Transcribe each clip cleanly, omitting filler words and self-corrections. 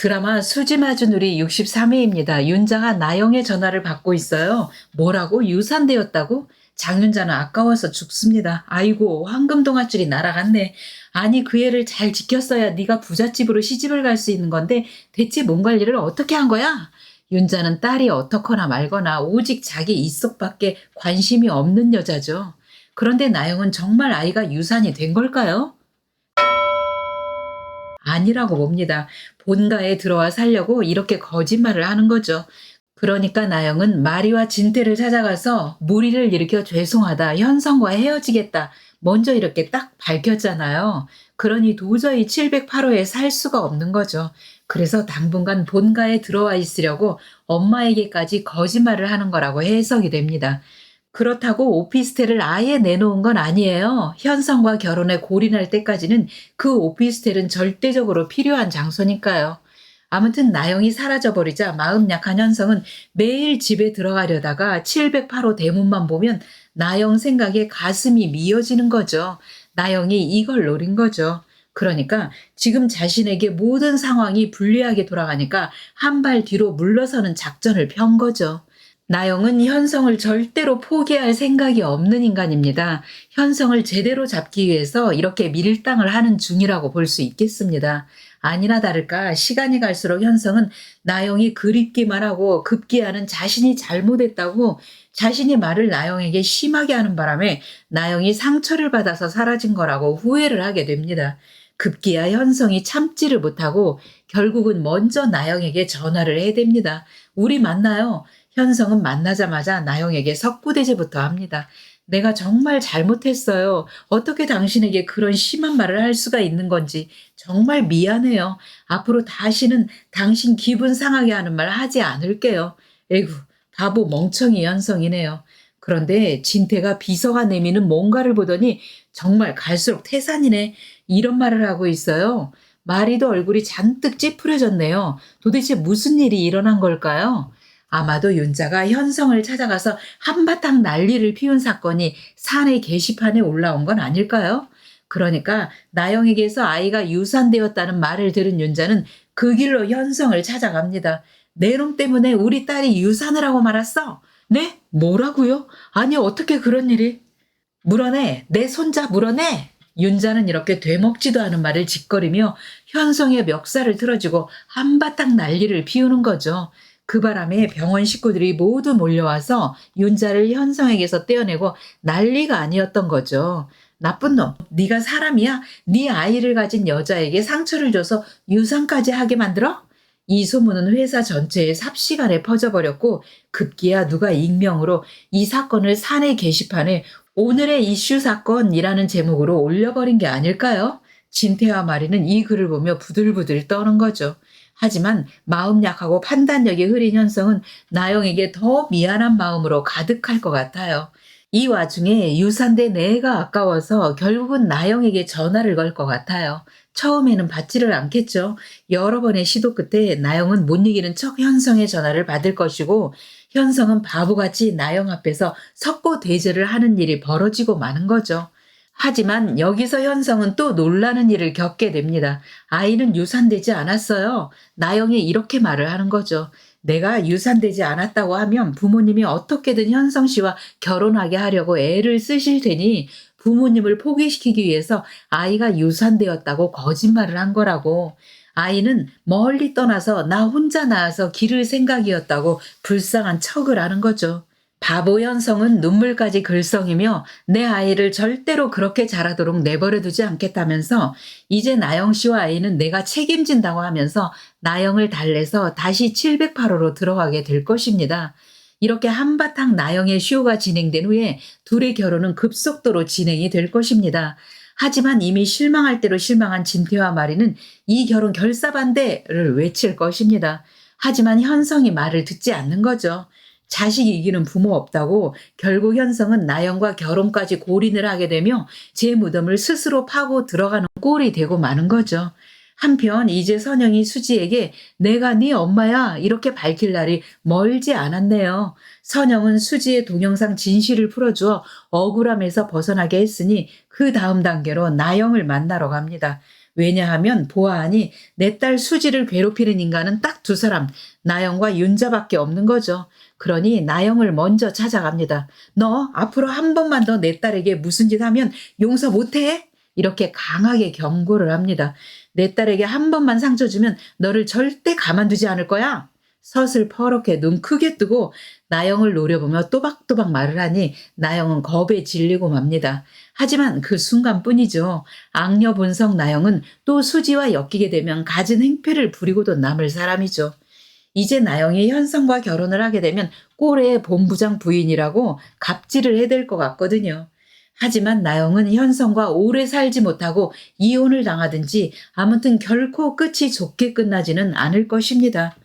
드라마 수지마주누리 63회입니다. 윤자가 나영의 전화를 받고 있어요. 뭐라고? 유산되었다고? 장윤자는 아까워서 죽습니다. 아이고, 황금동아줄이 날아갔네. 아니, 그 애를 잘 지켰어야 네가 부잣집으로 시집을 갈 수 있는 건데 대체 몸 관리를 어떻게 한 거야? 윤자는 딸이 어떻거나 말거나 오직 자기 입속밖에 관심이 없는 여자죠. 그런데 나영은 정말 아이가 유산이 된 걸까요? 아니라고 봅니다. 본가에 들어와 살려고 이렇게 거짓말을 하는 거죠. 그러니까 나영은 마리와 진태를 찾아가서 무리를 일으켜 죄송하다, 현성과 헤어지겠다, 먼저 이렇게 딱 밝혔잖아요. 그러니 도저히 708호에 살 수가 없는 거죠. 그래서 당분간 본가에 들어와 있으려고 엄마에게까지 거짓말을 하는 거라고 해석이 됩니다. 그렇다고 오피스텔을 아예 내놓은 건 아니에요. 현성과 결혼에 골인할 때까지는 그 오피스텔은 절대적으로 필요한 장소니까요. 아무튼 나영이 사라져버리자 마음 약한 현성은 매일 집에 들어가려다가 708호 대문만 보면 나영 생각에 가슴이 미어지는 거죠. 나영이 이걸 노린 거죠. 그러니까 지금 자신에게 모든 상황이 불리하게 돌아가니까 한 발 뒤로 물러서는 작전을 편 거죠. 나영은 현성을 절대로 포기할 생각이 없는 인간입니다. 현성을 제대로 잡기 위해서 이렇게 밀당을 하는 중이라고 볼 수 있겠습니다. 아니나 다를까 시간이 갈수록 현성은 나영이 그립기만 하고 급기야는 자신이 잘못했다고 자신이 말을 나영에게 심하게 하는 바람에 나영이 상처를 받아서 사라진 거라고 후회를 하게 됩니다. 급기야 현성이 참지를 못하고 결국은 먼저 나영에게 전화를 해댑니다. 우리 만나요. 현성은 만나자마자 나영에게 석구대제부터 합니다. 내가 정말 잘못했어요. 어떻게 당신에게 그런 심한 말을 할 수가 있는 건지 정말 미안해요. 앞으로 다시는 당신 기분 상하게 하는 말 하지 않을게요. 에구, 바보 멍청이 현성이네요. 그런데 진태가 비서가 내미는 뭔가를 보더니 정말 갈수록 태산이네. 이런 말을 하고 있어요. 마리도 얼굴이 잔뜩 찌푸려졌네요. 도대체 무슨 일이 일어난 걸까요? 아마도 윤자가 현성을 찾아가서 한바탕 난리를 피운 사건이 사내 게시판에 올라온 건 아닐까요? 그러니까 나영에게서 아이가 유산되었다는 말을 들은 윤자는 그 길로 현성을 찾아갑니다. 내 놈 때문에 우리 딸이 유산을 하고 말았어? 네? 뭐라고요? 아니 어떻게 그런 일이? 물어내! 내 손자 물어내! 윤자는 이렇게 되먹지도 않은 말을 짓거리며 현성의 멱살을 틀어주고 한바탕 난리를 피우는 거죠. 그 바람에 병원 식구들이 모두 몰려와서 윤자를 현성에게서 떼어내고 난리가 아니었던 거죠. 나쁜 놈, 네가 사람이야? 네 아이를 가진 여자에게 상처를 줘서 유산까지 하게 만들어? 이 소문은 회사 전체에 삽시간에 퍼져버렸고 급기야 누가 익명으로 이 사건을 사내 게시판에 오늘의 이슈 사건이라는 제목으로 올려버린 게 아닐까요? 진태와 마리는 이 글을 보며 부들부들 떠는 거죠. 하지만 마음 약하고 판단력이 흐린 현성은 나영에게 더 미안한 마음으로 가득할 것 같아요. 이 와중에 유산된 애가 아까워서 결국은 나영에게 전화를 걸 것 같아요. 처음에는 받지를 않겠죠. 여러 번의 시도 끝에 나영은 못 이기는 척 현성의 전화를 받을 것이고 현성은 바보같이 나영 앞에서 석고대죄를 하는 일이 벌어지고 마는 거죠. 하지만 여기서 현성은 또 놀라는 일을 겪게 됩니다. 아이는 유산되지 않았어요. 나영이 이렇게 말을 하는 거죠. 내가 유산되지 않았다고 하면 부모님이 어떻게든 현성 씨와 결혼하게 하려고 애를 쓰실 테니 부모님을 포기시키기 위해서 아이가 유산되었다고 거짓말을 한 거라고. 아이는 멀리 떠나서 나 혼자 낳아서 기를 생각이었다고 불쌍한 척을 하는 거죠. 바보 현성은 눈물까지 글썽이며 내 아이를 절대로 그렇게 자라도록 내버려두지 않겠다면서 이제 나영 씨와 아이는 내가 책임진다고 하면서 나영을 달래서 다시 708호로 들어가게 될 것입니다. 이렇게 한바탕 나영의 쇼가 진행된 후에 둘의 결혼은 급속도로 진행이 될 것입니다. 하지만 이미 실망할 대로 실망한 진태와 마리는 이 결혼 결사반대를 외칠 것입니다. 하지만 현성이 말을 듣지 않는 거죠. 자식 이기는 부모 없다고 결국 현성은 나영과 결혼까지 골인을 하게 되며 제 무덤을 스스로 파고 들어가는 꼴이 되고 마는 거죠. 한편 이제 선영이 수지에게 내가 네 엄마야 이렇게 밝힐 날이 멀지 않았네요. 선영은 수지의 동영상 진실을 풀어주어 억울함에서 벗어나게 했으니 그 다음 단계로 나영을 만나러 갑니다. 왜냐하면 보아하니 내 딸 수지를 괴롭히는 인간은 딱 두 사람, 나영과 윤자밖에 없는 거죠. 그러니 나영을 먼저 찾아갑니다. 너 앞으로 한 번만 더 내 딸에게 무슨 짓 하면 용서 못해? 이렇게 강하게 경고를 합니다. 내 딸에게 한 번만 상처 주면 너를 절대 가만두지 않을 거야. 서슬퍼렇게 눈 크게 뜨고 나영을 노려보며 또박또박 말을 하니 나영은 겁에 질리고 맙니다. 하지만 그 순간뿐이죠. 악녀 본성 나영은 또 수지와 엮이게 되면 갖은 행패를 부리고도 남을 사람이죠. 이제 나영이 현성과 결혼을 하게 되면 꼴의 본부장 부인이라고 갑질을 해댈 것 같거든요. 하지만 나영은 현성과 오래 살지 못하고 이혼을 당하든지 아무튼 결코 끝이 좋게 끝나지는 않을 것입니다.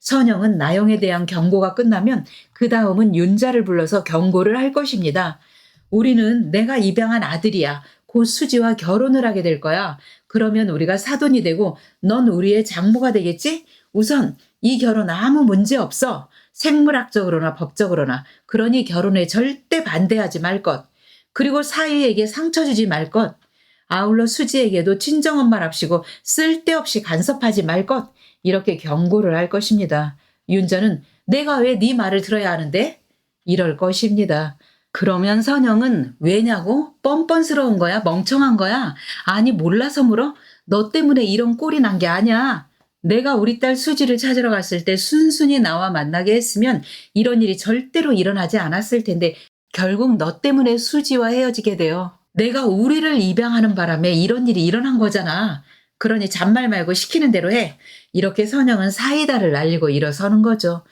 선영은 나영에 대한 경고가 끝나면 그 다음은 윤자를 불러서 경고를 할 것입니다. 우리는 내가 입양한 아들이야. 곧 수지와 결혼을 하게 될 거야. 그러면 우리가 사돈이 되고 넌 우리의 장모가 되겠지? 우선 이 결혼 아무 문제 없어. 생물학적으로나 법적으로나. 그러니 결혼에 절대 반대하지 말 것. 그리고 사위에게 상처 주지 말 것. 아울러 수지에게도 친정엄마랍시고 쓸데없이 간섭하지 말 것. 이렇게 경고를 할 것입니다. 윤자는 내가 왜 네 말을 들어야 하는데? 이럴 것입니다. 그러면 선영은 왜냐고? 뻔뻔스러운 거야? 멍청한 거야? 아니 몰라서 물어? 너 때문에 이런 꼴이 난 게 아니야. 내가 우리 딸 수지를 찾으러 갔을 때 순순히 나와 만나게 했으면 이런 일이 절대로 일어나지 않았을 텐데 결국 너 때문에 수지와 헤어지게 돼요. 내가 우리를 입양하는 바람에 이런 일이 일어난 거잖아. 그러니 잔말 말고 시키는 대로 해. 이렇게 선영은 사이다를 날리고 일어서는 거죠.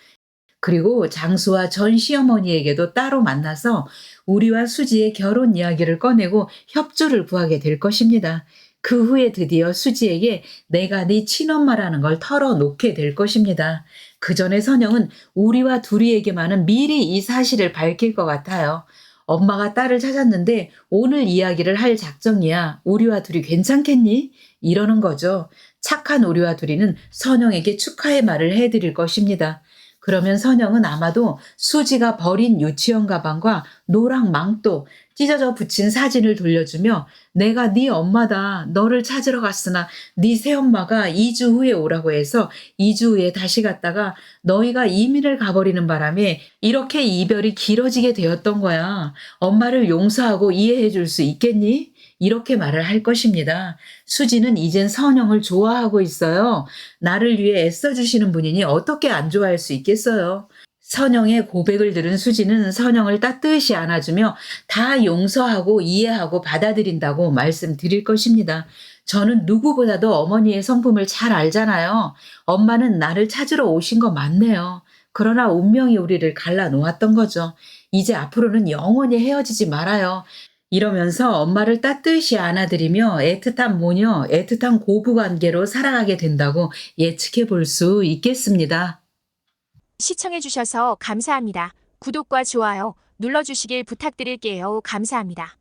그리고 장수와 전 시어머니에게도 따로 만나서 우리와 수지의 결혼 이야기를 꺼내고 협조를 구하게 될 것입니다. 그 후에 드디어 수지에게 내가 네 친엄마라는 걸 털어놓게 될 것입니다. 그 전에 선영은 우리와 둘이에게만은 미리 이 사실을 밝힐 것 같아요. 엄마가 딸을 찾았는데 오늘 이야기를 할 작정이야. 우리와 둘이 괜찮겠니? 이러는 거죠. 착한 우리와 둘이는 선영에게 축하의 말을 해드릴 것입니다. 그러면 선영은 아마도 수지가 버린 유치원 가방과 노랑 망토, 찢어져 붙인 사진을 돌려주며 내가 네 엄마다. 너를 찾으러 갔으나 네 새엄마가 2주 후에 오라고 해서 2주 후에 다시 갔다가 너희가 이민을 가버리는 바람에 이렇게 이별이 길어지게 되었던 거야. 엄마를 용서하고 이해해 줄 수 있겠니? 이렇게 말을 할 것입니다. 수지는 이젠 선영을 좋아하고 있어요. 나를 위해 애써주시는 분이니 어떻게 안 좋아할 수 있겠어요. 선영의 고백을 들은 수지는 선영을 따뜻이 안아주며 다 용서하고 이해하고 받아들인다고 말씀드릴 것입니다. 저는 누구보다도 어머니의 성품을 잘 알잖아요. 엄마는 나를 찾으러 오신 거 맞네요. 그러나 운명이 우리를 갈라놓았던 거죠. 이제 앞으로는 영원히 헤어지지 말아요. 이러면서 엄마를 따뜻이 안아드리며 애틋한 모녀, 애틋한 고부관계로 살아가게 된다고 예측해 볼 수 있겠습니다. 시청해주셔서 감사합니다. 구독과 좋아요 눌러주시길 부탁드릴게요. 감사합니다.